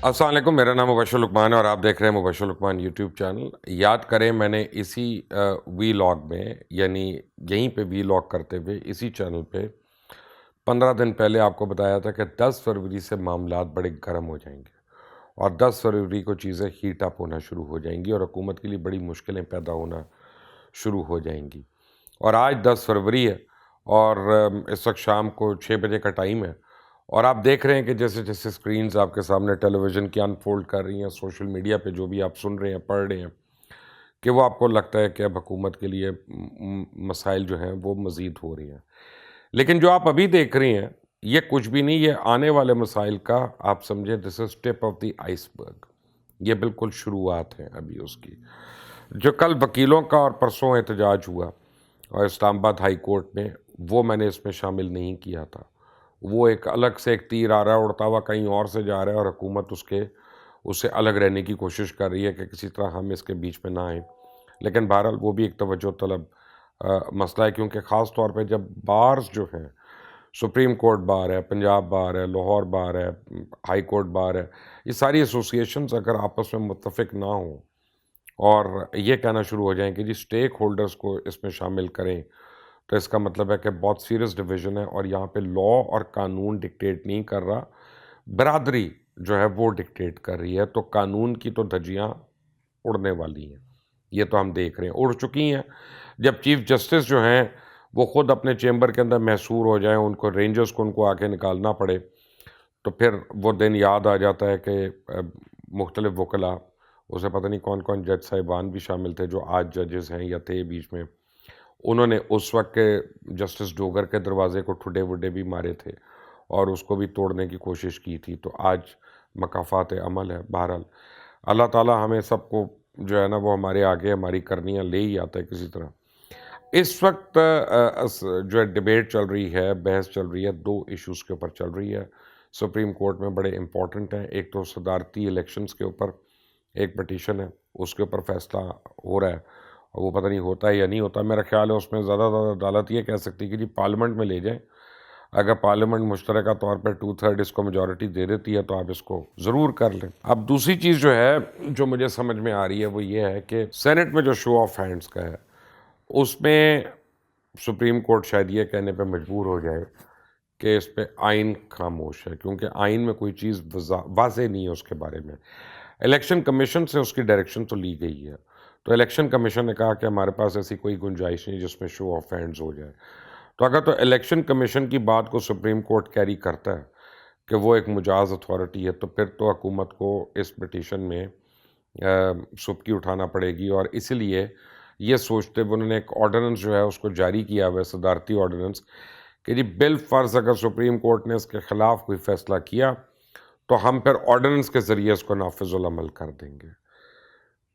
السلام علیکم، میرا نام مبشر لقمان ہے اور آپ دیکھ رہے ہیں مبشر لقمان یوٹیوب چینل۔ یاد کریں میں نے اسی وی لاگ میں، یعنی یہیں پہ وی لاگ کرتے ہوئے اسی چینل پہ 15 دن پہلے آپ کو بتایا تھا کہ 10 فروری سے معاملات بڑے گرم ہو جائیں گے اور 10 فروری کو چیزیں ہیٹ اپ ہونا شروع ہو جائیں گی اور حکومت کے لیے بڑی مشکلیں پیدا ہونا شروع ہو جائیں گی۔ اور آج 10 فروری ہے اور اس وقت شام کو 6 بجے کا ٹائم ہے اور آپ دیکھ رہے ہیں کہ جیسے جیسے سکرینز آپ کے سامنے ٹیلی ویژن کی انفولڈ کر رہی ہیں، سوشل میڈیا پہ جو بھی آپ سن رہے ہیں، پڑھ رہے ہیں، کہ وہ آپ کو لگتا ہے کہ اب حکومت کے لیے مسائل جو ہیں وہ مزید ہو رہی ہیں۔ لیکن جو آپ ابھی دیکھ رہے ہیں یہ کچھ بھی نہیں، یہ آنے والے مسائل کا آپ سمجھیں دس از ٹپ آف دی آئس برگ، یہ بالکل شروعات ہیں ابھی اس کی۔ جو کل وکیلوں کا اور پرسوں احتجاج ہوا اور اسلام آباد ہائی کورٹ میں، وہ میں نے اس میں شامل نہیں کیا تھا۔ وہ ایک الگ سے ایک تیر آ رہا ہے اڑتا ہوا کہیں اور سے جا رہا ہے اور حکومت اس سے الگ رہنے کی کوشش کر رہی ہے کہ کسی طرح ہم اس کے بیچ میں نہ آئیں۔ لیکن بہرحال وہ بھی ایک توجہ طلب مسئلہ ہے، کیونکہ خاص طور پہ جب بارز جو ہیں، سپریم کورٹ بار ہے، پنجاب بار ہے، لاہور بار ہے، ہائی کورٹ بار ہے، یہ ساری ایسوسیشنز اگر آپس میں متفق نہ ہوں اور یہ کہنا شروع ہو جائیں کہ جی سٹیک ہولڈرز کو اس میں شامل کریں، تو اس کا مطلب ہے کہ بہت سیریس ڈویژن ہے اور یہاں پہ لا اور قانون ڈکٹیٹ نہیں کر رہا، برادری جو ہے وہ ڈکٹیٹ کر رہی ہے۔ تو قانون کی تو دھجیاں اڑنے والی ہیں، یہ تو ہم دیکھ رہے ہیں، اڑ چکی ہیں۔ جب چیف جسٹس جو ہیں وہ خود اپنے چیمبر کے اندر محصور ہو جائیں، ان کو رینجرز کو ان کو آ کے نکالنا پڑے، تو پھر وہ دن یاد آ جاتا ہے کہ مختلف وکلاء، اسے پتہ نہیں کون کون جج صاحبان بھی شامل تھے جو آج ججز ہیں یا تھے بیچ میں، انہوں نے اس وقت کے جسٹس ڈوگر کے دروازے کو ٹھڈے وڈے بھی مارے تھے اور اس کو بھی توڑنے کی کوشش کی تھی۔ تو آج مکافات عمل ہے۔ بہرحال اللہ تعالیٰ ہمیں سب کو جو ہے نا وہ ہمارے آگے ہماری کرنیاں لے ہی آتا ہے کسی طرح۔ اس وقت جو ہے ڈیبیٹ چل رہی ہے، بحث چل رہی ہے، دو ایشوز کے اوپر چل رہی ہے سپریم کورٹ میں، بڑے امپورٹنٹ ہیں۔ ایک تو صدارتی الیکشنز کے اوپر ایک پٹیشن ہے، اس کے اوپر فیصلہ ہو رہا ہے اور وہ پتہ نہیں ہوتا ہے یا نہیں ہوتا۔ میرا خیال ہے اس میں زیادہ عدالت یہ کہہ سکتی ہے کہ جی پارلیمنٹ میں لے جائیں، اگر پارلیمنٹ مشترکہ طور پر 2/3 اس کو میجورٹی دے دیتی ہے تو آپ اس کو ضرور کر لیں۔ اب دوسری چیز جو ہے جو مجھے سمجھ میں آ رہی ہے وہ یہ ہے کہ سینٹ میں جو شو آف ہینڈز کا ہے، اس میں سپریم کورٹ شاید یہ کہنے پہ مجبور ہو جائے کہ اس پہ آئین خاموش ہے، کیونکہ آئین میں کوئی چیز واضح نہیں ہے اس کے بارے میں۔ الیکشن کمیشن سے اس کی ڈائریکشن تو لی گئی ہے، تو الیکشن کمیشن نے کہا کہ ہمارے پاس ایسی کوئی گنجائش نہیں جس میں شو آف ہینڈز ہو جائے۔ تو اگر تو الیکشن کمیشن کی بات کو سپریم کورٹ کیری کرتا ہے کہ وہ ایک مجاز اتھارٹی ہے، تو پھر تو حکومت کو اس پٹیشن میں سبکی اٹھانا پڑے گی، اور اسی لیے یہ سوچتے ہوئے انہوں نے ایک آرڈیننس جو ہے اس کو جاری کیا ہوا ہے، صدارتی آرڈیننس، کہ جی بالفرض اگر سپریم کورٹ نے اس کے خلاف کوئی فیصلہ کیا تو ہم پھر آرڈیننس کے ذریعے اس کو نافذ العمل کر دیں گے۔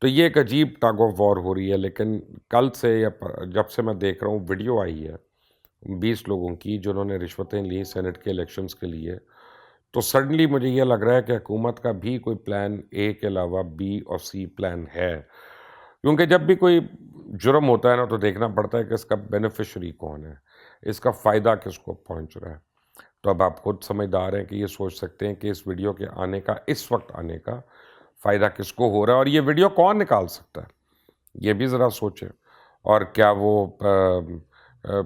تو یہ ایک عجیب ٹگ آف وار ہو رہی ہے۔ لیکن کل سے یا جب سے میں دیکھ رہا ہوں ویڈیو آئی ہے 20 لوگوں کی جنہوں نے رشوتیں لی سینٹ کے الیکشنز کے لیے، تو سڈنلی مجھے یہ لگ رہا ہے کہ حکومت کا بھی کوئی پلان اے کے علاوہ بی اور سی پلان ہے، کیونکہ جب بھی کوئی جرم ہوتا ہے نا تو دیکھنا پڑتا ہے کہ اس کا بینیفیشری کون ہے، اس کا فائدہ کس کو پہنچ رہا ہے۔ تو اب آپ خود سمجھدار ہیں کہ یہ سوچ سکتے ہیں کہ اس ویڈیو کے آنے کا، اس وقت آنے کا فائدہ کس کو ہو رہا ہے، اور یہ ویڈیو کون نکال سکتا ہے، یہ بھی ذرا سوچیں۔ اور کیا وہ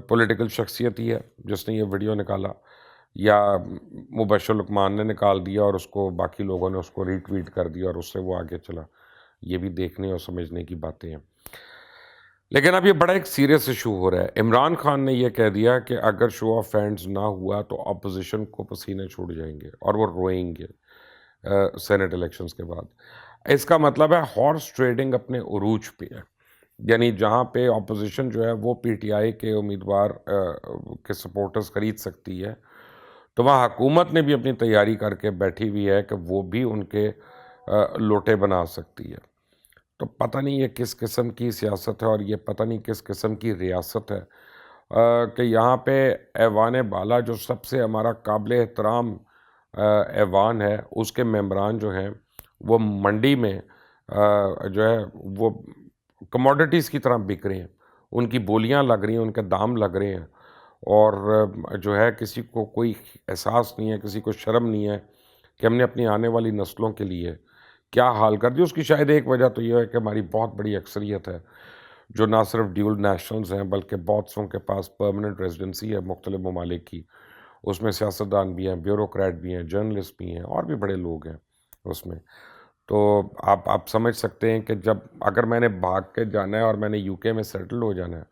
پولیٹیکل شخصیت ہی ہے جس نے یہ ویڈیو نکالا، یا مبشر لقمان نے نکال دیا اور اس کو باقی لوگوں نے اس کو ری ٹویٹ کر دیا اور اس سے وہ آگے چلا؟ یہ بھی دیکھنے اور سمجھنے کی باتیں ہیں۔ لیکن اب یہ بڑا ایک سیریس ایشو ہو رہا ہے۔ عمران خان نے یہ کہہ دیا کہ اگر شو آف ہینڈز نہ ہوا تو اپوزیشن کو پسینے چھوٹ جائیں گے اور وہ روئیں گے سینٹ الیکشنز کے بعد۔ اس کا مطلب ہے ہارس ٹریڈنگ اپنے عروج پہ ہے، یعنی جہاں پہ اپوزیشن جو ہے وہ پی ٹی آئی کے امیدوار کے سپورٹرز خرید سکتی ہے، تو وہاں حکومت نے بھی اپنی تیاری کر کے بیٹھی ہوئی ہے کہ وہ بھی ان کے لوٹے بنا سکتی ہے۔ تو پتہ نہیں یہ کس قسم کی سیاست ہے اور یہ پتہ نہیں کس قسم کی ریاست ہے کہ یہاں پہ ایوان بالا جو سب سے ہمارا قابل احترام ایوان ہے، اس کے ممبران جو ہیں وہ منڈی میں جو ہے وہ کموڈٹیز کی طرح بک رہے ہیں، ان کی بولیاں لگ رہی ہیں، ان کے دام لگ رہے ہیں، اور جو ہے کسی کو کوئی احساس نہیں ہے، کسی کو شرم نہیں ہے کہ ہم نے اپنی آنے والی نسلوں کے لیے کیا حال کر دیا. اس کی شاید ایک وجہ تو یہ ہے کہ ہماری بہت بڑی اکثریت ہے جو نہ صرف ڈیول نیشنلز ہیں بلکہ بہت سوں کے پاس پرماننٹ ریزیڈنسی ہے مختلف ممالک کی. اس میں سیاستدان بھی ہیں، بیوروکریٹ بھی ہیں، جرنلسٹ بھی ہیں، اور بھی بڑے لوگ ہیں اس میں. تو آپ سمجھ سکتے ہیں کہ جب اگر میں نے بھاگ کے جانا ہے اور میں نے یو کے میں سیٹل ہو جانا ہے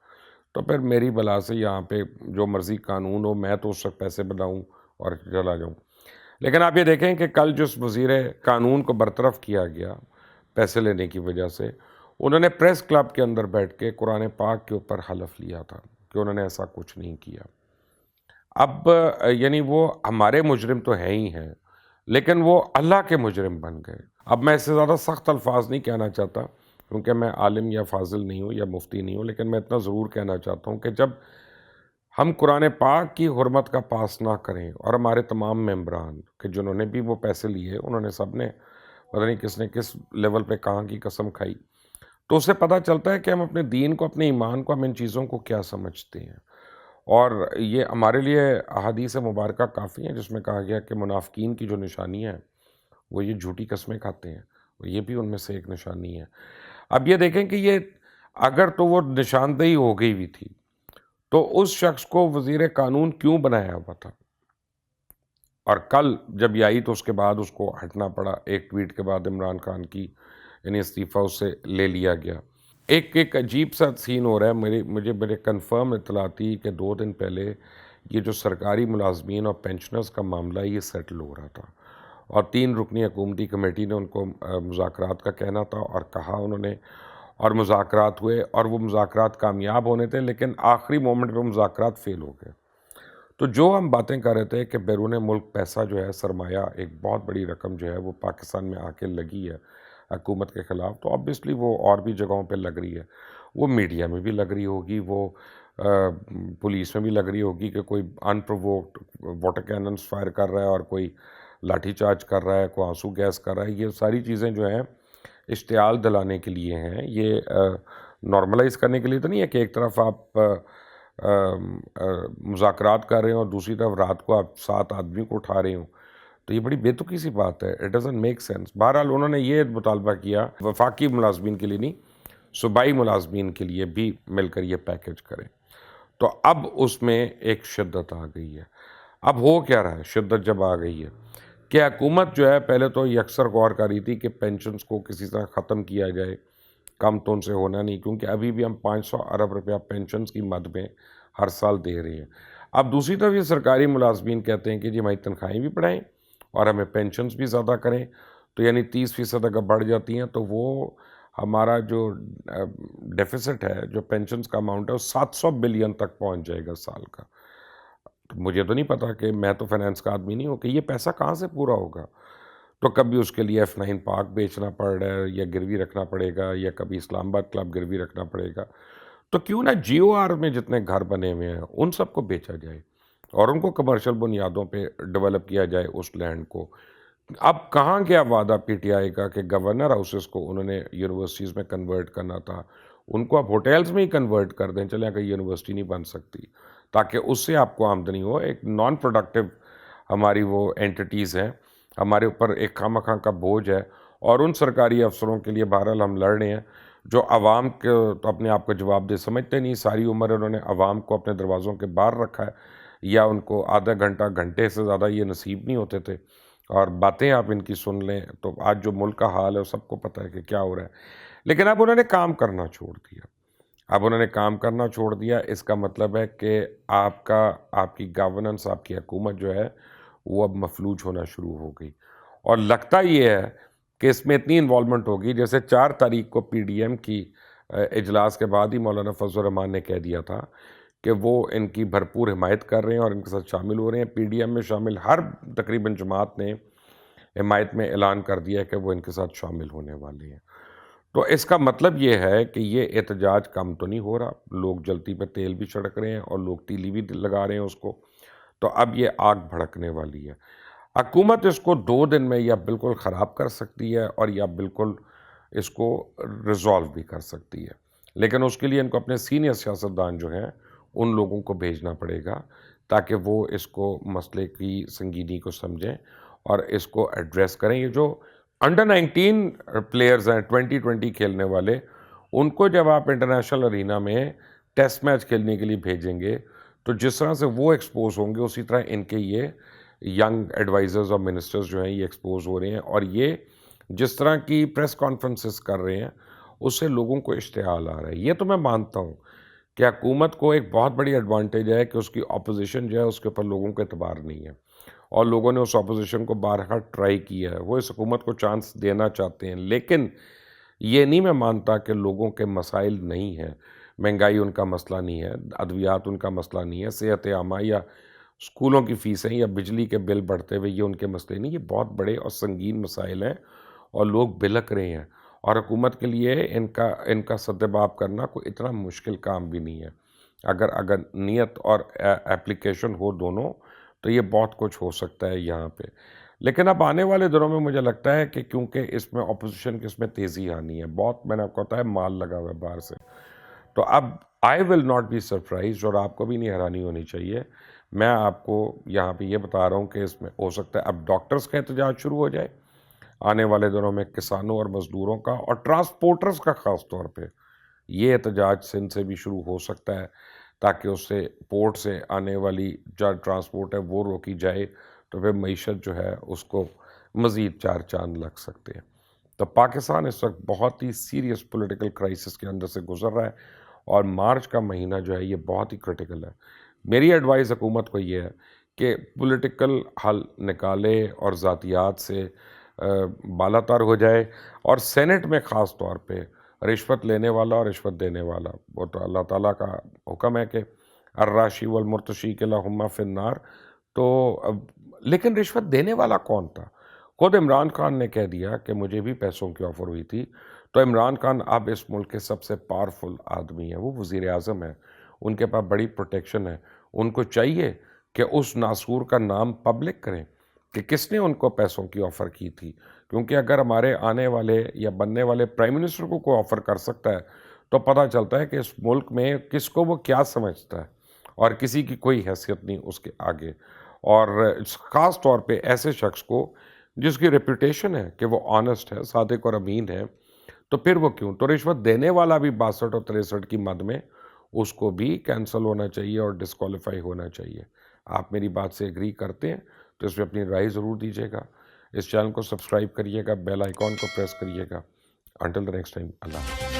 تو پھر میری بلا سے یہاں پہ جو مرضی قانون ہو میں تو اس وقت پیسے بناؤں اور چلا جاؤں. لیکن آپ یہ دیکھیں کہ کل جس وزیر قانون کو برطرف کیا گیا پیسے لینے کی وجہ سے، انہوں نے پریس کلب کے اندر بیٹھ کے قرآن پاک کے اوپر حلف لیا تھا کہ انہوں نے ایسا کچھ نہیں کیا. اب یعنی وہ ہمارے مجرم تو ہیں ہی ہیں لیکن وہ اللہ کے مجرم بن گئے. اب میں اس سے زیادہ سخت الفاظ نہیں کہنا چاہتا کیونکہ میں عالم یا فاضل نہیں ہوں یا مفتی نہیں ہوں، لیکن میں اتنا ضرور کہنا چاہتا ہوں کہ جب ہم قرآن پاک کی حرمت کا پاس نہ کریں اور ہمارے تمام ممبران کہ جنہوں نے بھی وہ پیسے لیے انہوں نے سب نے پتہ نہیں کس نے کس لیول پہ کہاں کی قسم کھائی، تو اس سے پتہ چلتا ہے کہ ہم اپنے دین کو، اپنے ایمان کو، ہم ان چیزوں کو کیا سمجھتے ہیں. اور یہ ہمارے لیے احادیث مبارکہ کافی ہیں جس میں کہا گیا کہ منافقین کی جو نشانی ہے وہ یہ جھوٹی قسمیں کھاتے ہیں، یہ بھی ان میں سے ایک نشانی ہے. اب یہ دیکھیں کہ یہ اگر تو وہ نشاندہی ہو گئی بھی تھی تو اس شخص کو وزیر قانون کیوں بنایا ہوا تھا؟ اور کل جب یہ آئی تو اس کے بعد اس کو ہٹنا پڑا. ایک ٹویٹ کے بعد عمران خان کی یعنی استعفیٰ اس سے لے لیا گیا. ایک عجیب سا سین ہو رہا ہے. مجھے میرے کنفرم اطلاع تھی کہ 2 دن پہلے یہ جو سرکاری ملازمین اور پینشنرز کا معاملہ یہ سیٹل ہو رہا تھا اور 3 رکنی حکومتی کمیٹی نے ان کو مذاکرات کا کہنا تھا اور کہا انہوں نے، اور مذاکرات ہوئے اور وہ مذاکرات کامیاب ہونے تھے لیکن آخری مومنٹ پہ مذاکرات فیل ہو گئے. تو جو ہم باتیں کر رہے تھے کہ بیرون ملک پیسہ جو ہے، سرمایہ، ایک بہت بڑی رقم جو ہے وہ پاکستان میں آ کے لگی ہے حکومت کے خلاف، تو آبویسلی وہ اور بھی جگہوں پہ لگ رہی ہے. وہ میڈیا میں بھی لگ رہی ہوگی، وہ پولیس میں بھی لگ رہی ہوگی کہ کوئی انپرووکڈ واٹر کیننس فائر کر رہا ہے اور کوئی لاٹھی چارج کر رہا ہے، کوئی آنسو گیس کر رہا ہے. یہ ساری چیزیں جو ہیں اشتعال دلانے کے لیے ہیں. یہ نارملائز کرنے کے لیے تو نہیں ہے کہ ایک طرف آپ مذاکرات کر رہے ہیں اور دوسری طرف رات کو آپ 7 آدمیوں کو اٹھا رہے ہوں. تو یہ بڑی بے تکی سی بات ہے. It doesn't make sense. بہرحال انہوں نے یہ مطالبہ کیا وفاقی ملازمین کے لیے نہیں، صوبائی ملازمین کے لیے بھی مل کر یہ پیکج کریں. تو اب اس میں ایک شدت آ گئی ہے. اب ہو کیا رہا ہے شدت جب آ گئی ہے کہ حکومت جو ہے پہلے تو یہ اکثر غور کر رہی تھی کہ پینشنز کو کسی طرح ختم کیا جائے، کم تو ان سے ہونا نہیں کیونکہ ابھی بھی ہم 500 ارب روپیہ پینشنز کی مد میں ہر سال دے رہے ہیں. اب دوسری طرف یہ سرکاری ملازمین کہتے ہیں کہ جی ہماری تنخواہیں بھی بڑھائیں اور ہمیں پینشنز بھی زیادہ کریں، تو یعنی 30% اگر بڑھ جاتی ہیں تو وہ ہمارا جو ڈیفیسٹ ہے، جو پینشنز کا اماؤنٹ ہے، وہ 700 بلین تک پہنچ جائے گا سال کا. تو مجھے تو نہیں پتا کہ میں تو فائنینس کا آدمی نہیں ہوں کہ یہ پیسہ کہاں سے پورا ہوگا. تو کبھی اس کے لیے F9 پارک بیچنا پڑ رہا ہے یا گروی رکھنا پڑے گا، یا کبھی اسلام آباد کلب گروی رکھنا پڑے گا. تو کیوں نہ GOR میں جتنے گھر بنے ہوئے ہیں ان سب کو بیچا جائے اور ان کو کمرشل بنیادوں پہ ڈیولپ کیا جائے اس لینڈ کو. اب کہاں گیا وعدہ PTI کا کہ گورنر ہاؤسز کو انہوں نے یونیورسٹیز میں کنورٹ کرنا تھا، ان کو اب ہوٹلز میں ہی کنورٹ کر دیں. چلیں اگر یونیورسٹی نہیں بن سکتی تاکہ اس سے آپ کو آمدنی ہو. ایک نان پروڈکٹیو ہماری وہ اینٹیز ہیں، ہمارے اوپر ایک خواہ کا بوجھ ہے. اور ان سرکاری افسروں کے لیے بہرحال ہم لڑ رہے ہیں جو عوام کے تو اپنے آپ کو جواب دہ سمجھتے نہیں. ساری عمر انہوں نے عوام کو اپنے دروازوں کے باہر رکھا ہے یا ان کو آدھا گھنٹے سے زیادہ یہ نصیب نہیں ہوتے تھے. اور باتیں آپ ان کی سن لیں تو آج جو ملک کا حال ہے سب کو پتہ ہے کہ کیا ہو رہا ہے. لیکن اب انہوں نے کام کرنا چھوڑ دیا. اب انہوں نے کام کرنا چھوڑ دیا. اس کا مطلب ہے کہ آپ کی گورننس، آپ کی حکومت جو ہے وہ اب مفلوج ہونا شروع ہو گئی. اور لگتا یہ ہے کہ اس میں اتنی انوالومنٹ ہوگی، جیسے 4 تاریخ کو PDM کی اجلاس کے بعد ہی مولانا فضل الرحمان نے کہہ دیا تھا کہ وہ ان کی بھرپور حمایت کر رہے ہیں اور ان کے ساتھ شامل ہو رہے ہیں. PDM میں شامل ہر تقریباً جماعت نے حمایت میں اعلان کر دیا کہ وہ ان کے ساتھ شامل ہونے والے ہیں. تو اس کا مطلب یہ ہے کہ یہ احتجاج کم تو نہیں ہو رہا. لوگ جلتی پہ تیل بھی چھڑک رہے ہیں اور لوگ تیلی بھی لگا رہے ہیں اس کو. تو اب یہ آگ بھڑکنے والی ہے. حکومت اس کو 2 دن میں یا بالکل خراب کر سکتی ہے اور یا بالکل اس کو ریزالو بھی کر سکتی ہے. لیکن اس کے لیے ان کو اپنے سینئر سیاستدان جو ہیں ان لوگوں کو بھیجنا پڑے گا تاکہ وہ اس کو مسئلے کی سنگینی کو سمجھیں اور اس کو ایڈریس کریں. یہ جو انڈر 19 پلیئرز ہیں 2020 کھیلنے والے, ان کو جب آپ انٹرنیشنل ارینا میں ٹیسٹ میچ کھیلنے کے لیے بھیجیں گے تو جس طرح سے وہ ایکسپوز ہوں گے اسی طرح ان کے یہ ینگ ایڈوائزرز اور منسٹرز جو ہیں یہ ایکسپوز ہو رہے ہیں, اور یہ جس طرح کی پریس کانفرنسز کر رہے ہیں اس سے لوگوں کو اشتعال آ رہا ہے. یہ تو میں مانتا ہوں کہ حکومت کو ایک بہت بڑی ایڈوانٹیج ہے کہ اس کی اپوزیشن جو ہے اس کے اوپر لوگوں کا اعتبار نہیں ہے, اور لوگوں نے اس اپوزیشن کو بارہا ٹرائی کیا ہے, وہ اس حکومت کو چانس دینا چاہتے ہیں. لیکن یہ نہیں میں مانتا کہ لوگوں کے مسائل نہیں ہیں. مہنگائی ان کا مسئلہ نہیں ہے, ادویات ان کا مسئلہ نہیں ہے, صحت عامہ یا اسکولوں کی فیسیں یا بجلی کے بل بڑھتے ہوئے یہ ان کے مسئلے نہیں. یہ بہت بڑے اور سنگین مسائل ہیں اور لوگ بلک رہے ہیں, اور حکومت کے لیے ان کا سدباب کرنا کوئی اتنا مشکل کام بھی نہیں ہے. اگر نیت اور اپلیکیشن ہو دونوں تو یہ بہت کچھ ہو سکتا ہے یہاں پہ. لیکن اب آنے والے دنوں میں مجھے لگتا ہے کہ کیونکہ اس میں اپوزیشن کی اس میں تیزی آنی ہے, بہت میں نے آپ کو بتایا مال لگا ہوا ہے باہر سے, تو اب آئی ول ناٹ بی سرپرائز, اور آپ کو بھی نہیں حیرانی ہونی چاہیے. میں آپ کو یہاں پہ یہ بتا رہا ہوں کہ اس میں ہو سکتا ہے اب ڈاکٹرز کا احتجاج شروع ہو جائے آنے والے دنوں میں, کسانوں اور مزدوروں کا اور ٹرانسپورٹرز کا خاص طور پہ یہ احتجاج سندھ سے بھی شروع ہو سکتا ہے, تاکہ اس سے پورٹ سے آنے والی جو ٹرانسپورٹ ہے وہ روکی جائے, تو پھر معیشت جو ہے اس کو مزید چار چاند لگ سکتے ہیں. تو پاکستان اس وقت بہت ہی سیریس پولیٹیکل کرائسس کے اندر سے گزر رہا ہے, اور مارچ کا مہینہ جو ہے یہ بہت ہی کرٹیکل ہے. میری ایڈوائز حکومت کو یہ ہے کہ پولیٹیکل حل نکالے اور ذاتیات سے بالا تر ہو جائے, اور سینٹ میں خاص طور پہ رشوت لینے والا اور رشوت دینے والا, وہ تو اللہ تعالیٰ کا حکم ہے کہ الراشی والمرتشی کے لہما فی النار, تو لیکن رشوت دینے والا کون تھا؟ خود عمران خان نے کہہ دیا کہ مجھے بھی پیسوں کی آفر ہوئی تھی. تو عمران خان اب اس ملک کے سب سے پاورفل آدمی ہیں, وہ وزیر اعظم ہیں, ان کے پاس بڑی پروٹیکشن ہے. ان کو چاہیے کہ اس ناسور کا نام پبلک کریں کہ کس نے ان کو پیسوں کی آفر کی تھی, کیونکہ اگر ہمارے آنے والے یا بننے والے پرائم منسٹر کو کوئی آفر کر سکتا ہے تو پتہ چلتا ہے کہ اس ملک میں کس کو وہ کیا سمجھتا ہے, اور کسی کی کوئی حیثیت نہیں اس کے آگے. اور خاص طور پہ ایسے شخص کو جس کی ریپوٹیشن ہے کہ وہ آنسٹ ہے, صادق اور امین ہے, تو پھر وہ کیوں, تو رشوت دینے والا بھی 62 اور 63 کی مد میں اس کو بھی کینسل ہونا چاہیے اور ڈسکوالیفائی ہونا چاہیے. آپ میری بات سے ایگری کرتے ہیں تو اس میں اپنی رائے ضرور دیجیے گا. اس چینل کو سبسکرائب کریے گا, بیل آئیکن کو پریس کریے گا. انٹل دی نیکسٹ ٹائم, اللہ حافظ.